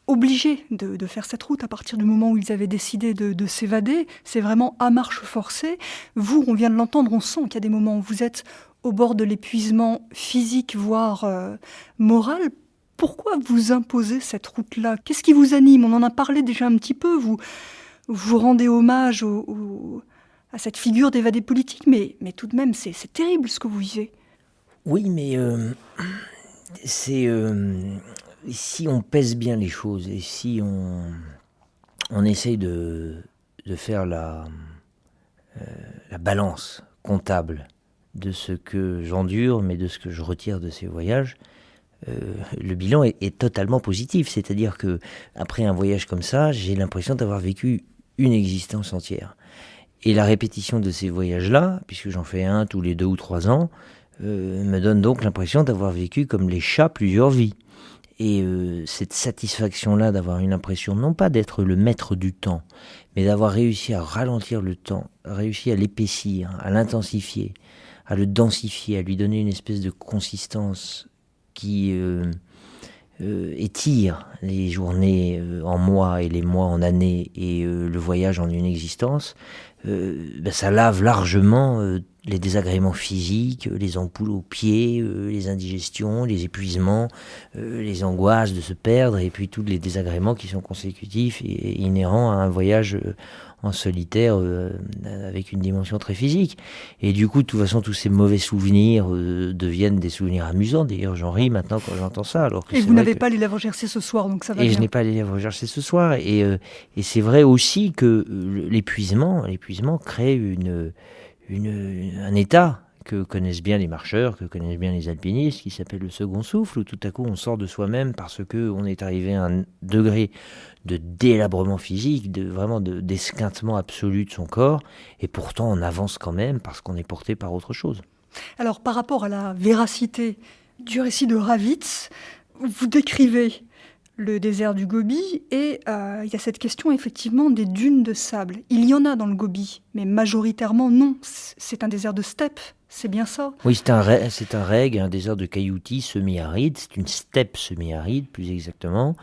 obligés de faire cette route à partir du moment où ils avaient décidé de s'évader. C'est vraiment à marche forcée. Vous, on vient de l'entendre, on sent qu'il y a des moments où vous êtes au bord de l'épuisement physique, voire moral. Pourquoi vous imposez cette route-là? Qu'est-ce qui vous anime? On en a parlé déjà un petit peu, vous rendez hommage à cette figure d'évadé politique, mais tout de même, c'est terrible ce que vous vivez. Oui, mais si on pèse bien les choses et si on essaye de faire la balance comptable de ce que j'endure, mais de ce que je retire de ces voyages, le bilan est totalement positif. C'est-à-dire que après un voyage comme ça, j'ai l'impression d'avoir vécu une existence entière. Et la répétition de ces voyages-là, puisque j'en fais un tous les 2 ou 3 ans, me donne donc l'impression d'avoir vécu comme les chats plusieurs vies. Et cette satisfaction-là d'avoir une impression, non pas d'être le maître du temps, mais d'avoir réussi à ralentir le temps, réussi à l'épaissir, à l'intensifier, à le densifier, à lui donner une espèce de consistance qui étire les journées en mois et les mois en années et le voyage en une existence, ça lave largement les désagréments physiques, les ampoules aux pieds, les indigestions, les épuisements, les angoisses de se perdre et puis tous les désagréments qui sont consécutifs et inhérents à un voyage en solitaire avec une dimension très physique. Et du coup, de toute façon, tous ces mauvais souvenirs deviennent des souvenirs amusants. D'ailleurs, j'en ris maintenant quand j'entends ça. Alors que et vous n'avez pas les lèvres gercées ce soir, donc ça va bien. Et je n'ai pas les lèvres gercées ce soir. Et c'est vrai aussi que l'épuisement crée un état que connaissent bien les marcheurs, que connaissent bien les alpinistes, qui s'appelle le second souffle, où tout à coup on sort de soi-même parce qu'on est arrivé à un degré de délabrement physique, d'esquintement absolu de son corps, et pourtant on avance quand même parce qu'on est porté par autre chose. Alors par rapport à la véracité du récit de Ravitz, vous décrivez le désert du Gobi, et il y a cette question effectivement des dunes de sable. Il y en a dans le Gobi, mais majoritairement non. C'est un désert de steppe, c'est bien ça? Oui, c'est un reg, un désert de cailloutis semi-aride, c'est une steppe semi-aride plus exactement,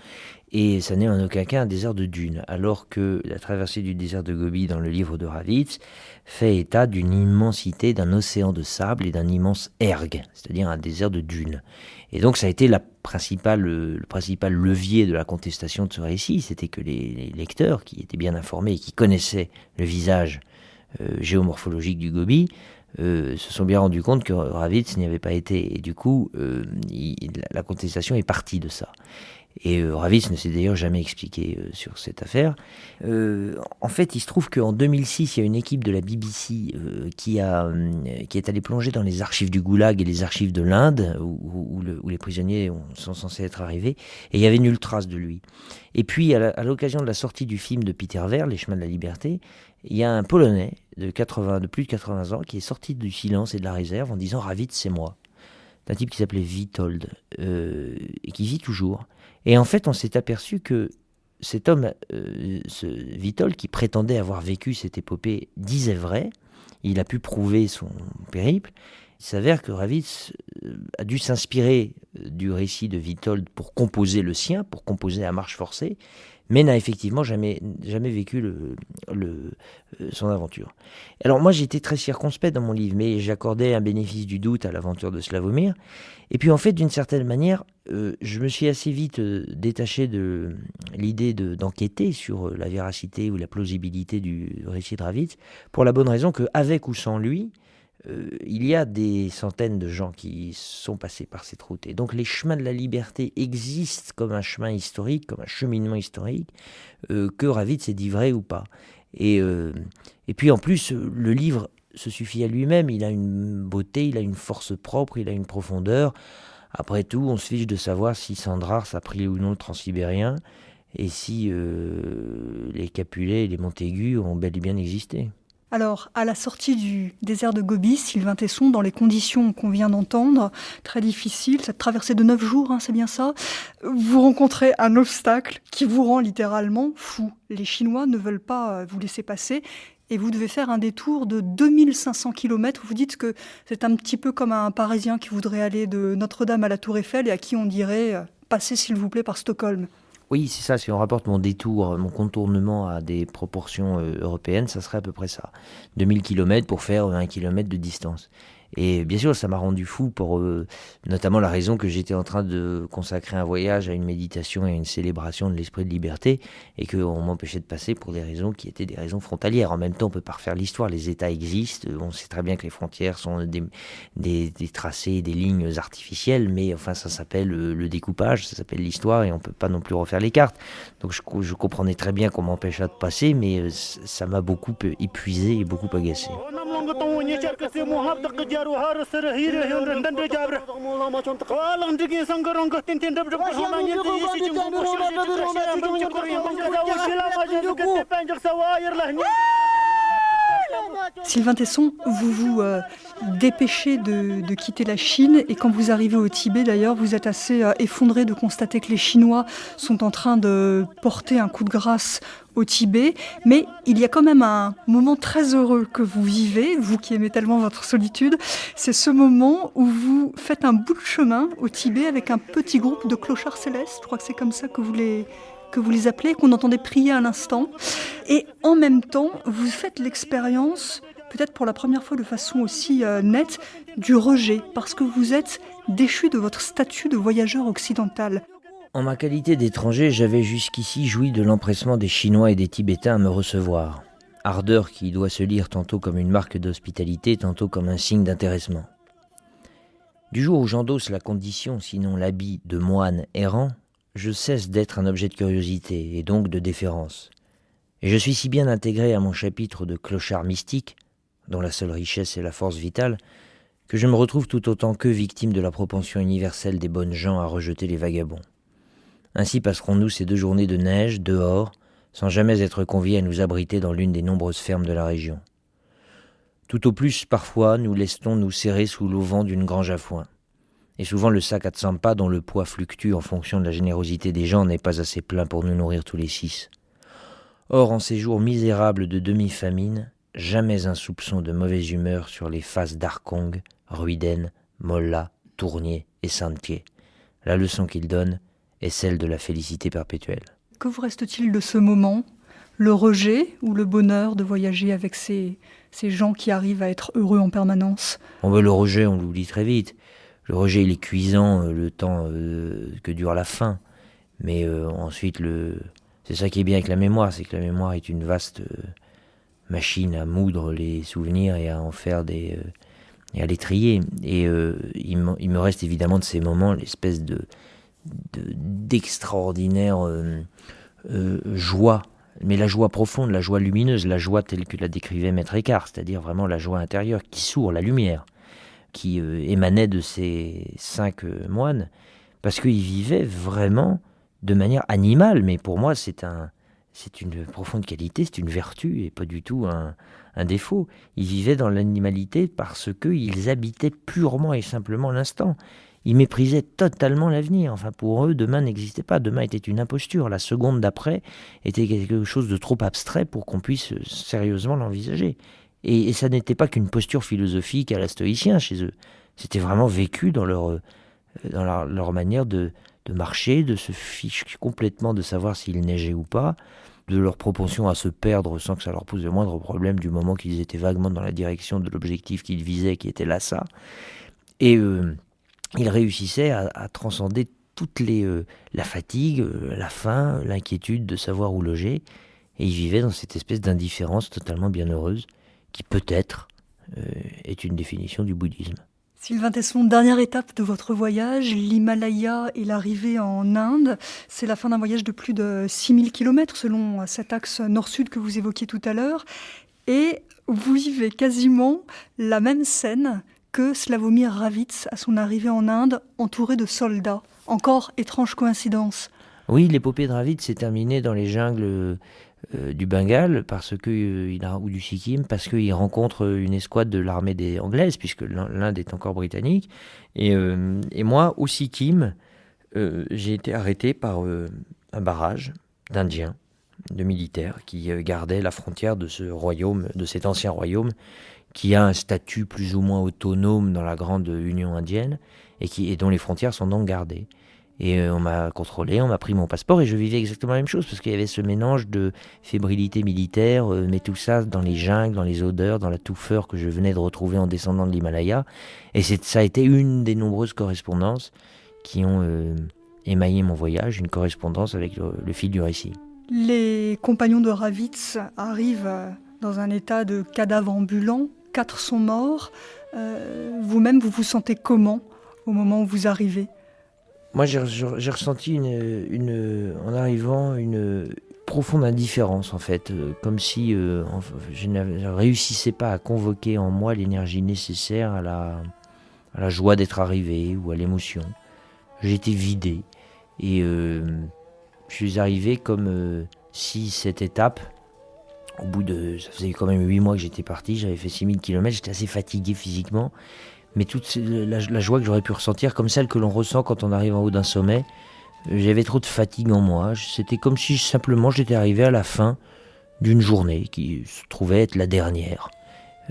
et ça n'est en aucun cas un désert de dunes, alors que la traversée du désert de Gobi dans le livre de Ravitz fait état d'une immensité, d'un océan de sable et d'un immense erg, c'est-à-dire un désert de dunes. Et donc ça a été le principal levier de la contestation de ce récit, c'était que les lecteurs, qui étaient bien informés et qui connaissaient le visage géomorphologique du Gobi, se sont bien rendus compte que Ravitz n'y avait pas été. Et du coup, la contestation est partie de ça. Et Ravitz ne s'est d'ailleurs jamais expliqué sur cette affaire. En fait, il se trouve qu'en 2006, il y a une équipe de la BBC qui est allée plonger dans les archives du Goulag et les archives de l'Inde, où les prisonniers sont censés être arrivés, et il n'y avait nulle trace de lui. Et puis, à l'occasion de la sortie du film de Peter Weir, Les chemins de la liberté, il y a un Polonais de plus de 80 ans qui est sorti du silence et de la réserve en disant « Ravitz, c'est moi ». C'est un type qui s'appelait Witold, et qui vit toujours. Et en fait, on s'est aperçu que cet homme, ce Witold, qui prétendait avoir vécu cette épopée, disait vrai. Il a pu prouver son périple. Il s'avère que Ravitz a dû s'inspirer du récit de Witold pour composer le sien, pour composer à marche forcée. mais n'a effectivement jamais vécu son aventure. Alors moi j'étais très circonspect dans mon livre, mais j'accordais un bénéfice du doute à l'aventure de Slavomir. Et puis en fait, d'une certaine manière, je me suis assez vite détaché de l'idée d'enquêter sur la véracité ou la plausibilité du récit de Ravitz, pour la bonne raison qu'avec ou sans lui, il y a des centaines de gens qui sont passés par cette route. Et donc les chemins de la liberté existent comme un chemin historique, comme un cheminement historique, que Ravitz est dit vrai ou pas. Et puis en plus, le livre se suffit à lui-même, il a une beauté, il a une force propre, il a une profondeur. Après tout, on se fiche de savoir si Sandrars a pris ou non le transsibérien, et si les Capulet et les Montaigu ont bel et bien existé. Alors, à la sortie du désert de Gobi, Sylvain Tesson, dans les conditions qu'on vient d'entendre, très difficiles, cette traversée de 9 jours, c'est bien ça, vous rencontrez un obstacle qui vous rend littéralement fou. Les Chinois ne veulent pas vous laisser passer et vous devez faire un détour de 2500 km. Vous dites que c'est un petit peu comme un Parisien qui voudrait aller de Notre-Dame à la Tour Eiffel et à qui on dirait « passez s'il vous plaît par Stockholm ». Oui, c'est ça. Si on rapporte mon détour, mon contournement à des proportions européennes, ça serait à peu près ça. 2000 km pour faire 1 km de distance. Et bien sûr, ça m'a rendu fou pour notamment la raison que j'étais en train de consacrer un voyage à une méditation et à une célébration de l'esprit de liberté, et qu'on m'empêchait de passer pour des raisons qui étaient des raisons frontalières. En même temps, on ne peut pas refaire l'histoire. Les États existent. On sait très bien que les frontières sont des tracés, des lignes artificielles, mais enfin, ça s'appelle le découpage, ça s'appelle l'histoire, et on ne peut pas non plus refaire les cartes. Donc je comprenais très bien qu'on m'empêcha de passer, mais ça m'a beaucoup épuisé et beaucoup agacé. Sylvain Tesson, vous vous dépêchez de quitter la Chine, et quand vous arrivez au Tibet d'ailleurs, vous êtes assez effondré de constater que les Chinois sont en train de porter un coup de grâce au Tibet, mais il y a quand même un moment très heureux que vous vivez, vous qui aimez tellement votre solitude, c'est ce moment où vous faites un bout de chemin au Tibet avec un petit groupe de clochards célestes, je crois que c'est comme ça que vous les appelez, qu'on entendait prier à l'instant, et en même temps, vous faites l'expérience, peut-être pour la première fois de façon aussi nette, du rejet, parce que vous êtes déchu de votre statut de voyageur occidental. En ma qualité d'étranger, j'avais jusqu'ici joui de l'empressement des Chinois et des Tibétains à me recevoir. Ardeur qui doit se lire tantôt comme une marque d'hospitalité, tantôt comme un signe d'intéressement. Du jour où j'endosse la condition, sinon l'habit de moine errant, je cesse d'être un objet de curiosité et donc de déférence. Et je suis si bien intégré à mon chapitre de clochard mystique, dont la seule richesse est la force vitale, que je me retrouve tout autant qu'eux victime de la propension universelle des bonnes gens à rejeter les vagabonds. Ainsi passerons-nous ces 2 journées de neige, dehors, sans jamais être conviés à nous abriter dans l'une des nombreuses fermes de la région. Tout au plus, parfois, nous laissons nous serrer sous l'auvent d'une grange à foin. Et souvent le sac à Tsampa, dont le poids fluctue en fonction de la générosité des gens, n'est pas assez plein pour nous nourrir tous les 6. Or, en ces jours misérables de demi-famine, jamais un soupçon de mauvaise humeur sur les faces d'Arkong, Ruiden, Molla, Tournier et Saint-Pied. La leçon qu'il donne est celle de la félicité perpétuelle. Que vous reste-t-il de ce moment ? Le rejet ou le bonheur de voyager avec ces gens qui arrivent à être heureux en permanence ? Le rejet, on l'oublie très vite. Le rejet, il est cuisant le temps que dure la faim. Mais ensuite, c'est ça qui est bien avec la mémoire, c'est que la mémoire est une vaste machine à moudre les souvenirs et à en faire et à les trier. Et il me reste évidemment de ces moments l'espèce d'extraordinaire joie, mais la joie profonde, la joie lumineuse, la joie telle que la décrivait Maître Eckhart, c'est-à-dire vraiment la joie intérieure qui sourd, la lumière, qui émanait de ces 5 moines, parce qu'ils vivaient vraiment de manière animale, mais pour moi c'est une profonde qualité, c'est une vertu et pas du tout un défaut. Ils vivaient dans l'animalité parce qu'ils habitaient purement et simplement l'instant. Ils méprisaient totalement l'avenir. Enfin, pour eux, demain n'existait pas. Demain était une imposture. La seconde d'après était quelque chose de trop abstrait pour qu'on puisse sérieusement l'envisager. Et ça n'était pas qu'une posture philosophique à la stoïcien chez eux. C'était vraiment vécu dans leur manière de marcher, de se ficher complètement de savoir s'il neigeait ou pas, de leur propension à se perdre sans que ça leur pose le moindre problème du moment qu'ils étaient vaguement dans la direction de l'objectif qu'ils visaient, qui était Lhasa. Et ils réussissaient à transcender la fatigue, la faim, l'inquiétude de savoir où loger, et ils vivaient dans cette espèce d'indifférence totalement bienheureuse, qui peut-être est une définition du bouddhisme. Sylvain Tesson, dernière étape de votre voyage, l'Himalaya et l'arrivée en Inde. C'est la fin d'un voyage de plus de 6000 km selon cet axe nord-sud que vous évoquiez tout à l'heure. Et vous vivez quasiment la même scène que Slavomir Ravitz à son arrivée en Inde, entouré de soldats. Encore étrange coïncidence. Oui, l'épopée de Ravitz s'est terminée dans les jungles du Bengale ou du Sikkim, parce qu'il rencontre une escouade de l'armée anglaise, puisque l'Inde est encore britannique. Et moi, au Sikkim, j'ai été arrêté par un barrage d'Indiens, de militaires, qui gardaient la frontière de ce royaume, de cet ancien royaume, qui a un statut plus ou moins autonome dans la grande Union indienne, et dont les frontières sont donc gardées. Et on m'a contrôlé, on m'a pris mon passeport, et je vivais exactement la même chose, parce qu'il y avait ce mélange de fébrilité militaire, mais tout ça dans les jungles, dans les odeurs, dans la touffeur que je venais de retrouver en descendant de l'Himalaya. Et ça a été une des nombreuses correspondances qui ont émaillé mon voyage, une correspondance avec le fil du récit. Les compagnons de Ravitz arrivent dans un état de cadavre ambulant, 4 sont morts. Vous-même, vous vous sentez comment au moment où vous arrivez ? Moi, j'ai ressenti en arrivant une profonde indifférence, en fait, comme si je ne réussissais pas à convoquer en moi l'énergie nécessaire à la joie d'être arrivé ou à l'émotion. J'étais vidé et je suis arrivé comme si cette étape, ça faisait quand même 8 mois que j'étais parti, j'avais fait 6000 km, j'étais assez fatigué physiquement. Mais toute la joie que j'aurais pu ressentir, comme celle que l'on ressent quand on arrive en haut d'un sommet, j'avais trop de fatigue en moi. C'était comme si simplement j'étais arrivé à la fin d'une journée qui se trouvait être la dernière.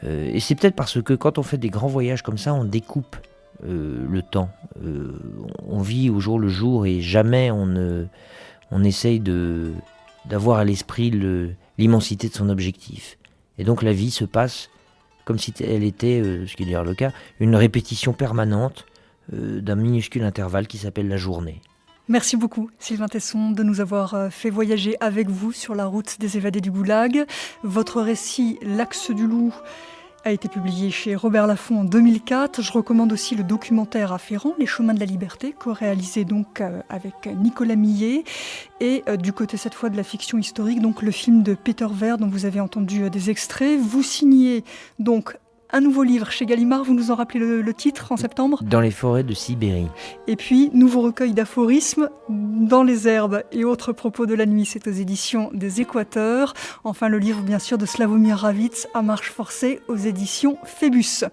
Et c'est peut-être parce que quand on fait des grands voyages comme ça, on découpe le temps. On vit au jour le jour et jamais on essaye d'avoir à l'esprit l'immensité de son objectif. Et donc la vie se passe comme si elle était, ce qui est d'ailleurs le cas, une répétition permanente d'un minuscule intervalle qui s'appelle la journée. Merci beaucoup, Sylvain Tesson, de nous avoir fait voyager avec vous sur la route des évadés du Goulag. Votre récit « L'Axe du Loup » a été publié chez Robert Laffont en 2004. Je recommande aussi le documentaire afférent, Les Chemins de la Liberté, co-réalisé donc avec Nicolas Millet. Et du côté cette fois de la fiction historique, donc le film de Peter Weir dont vous avez entendu des extraits. Vous signez donc un nouveau livre chez Gallimard, vous nous en rappelez le titre en septembre ? Dans les forêts de Sibérie. Et puis, nouveau recueil d'aphorismes, Dans les herbes et autres propos de la nuit, c'est aux éditions des Équateurs. Enfin, le livre, bien sûr, de Slavomir Ravitz, À marche forcée, aux éditions Phébus.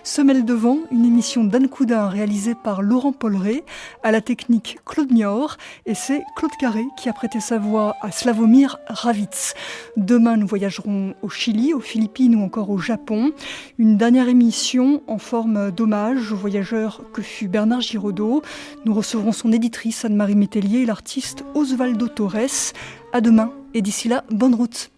Semelle de vent, une émission d'Anne Coudin réalisée par Laurent Polleret, à la technique Claude Niort, et c'est Claude Carré qui a prêté sa voix à Slavomir Ravitz. Demain, nous voyagerons au Chili, aux Philippines ou encore au Japon. Une dernière émission en forme d'hommage au voyageur que fut Bernard Giraudot. Nous recevrons son éditrice Anne-Marie Métellier et l'artiste Osvaldo Torres. À demain et d'ici là, bonne route.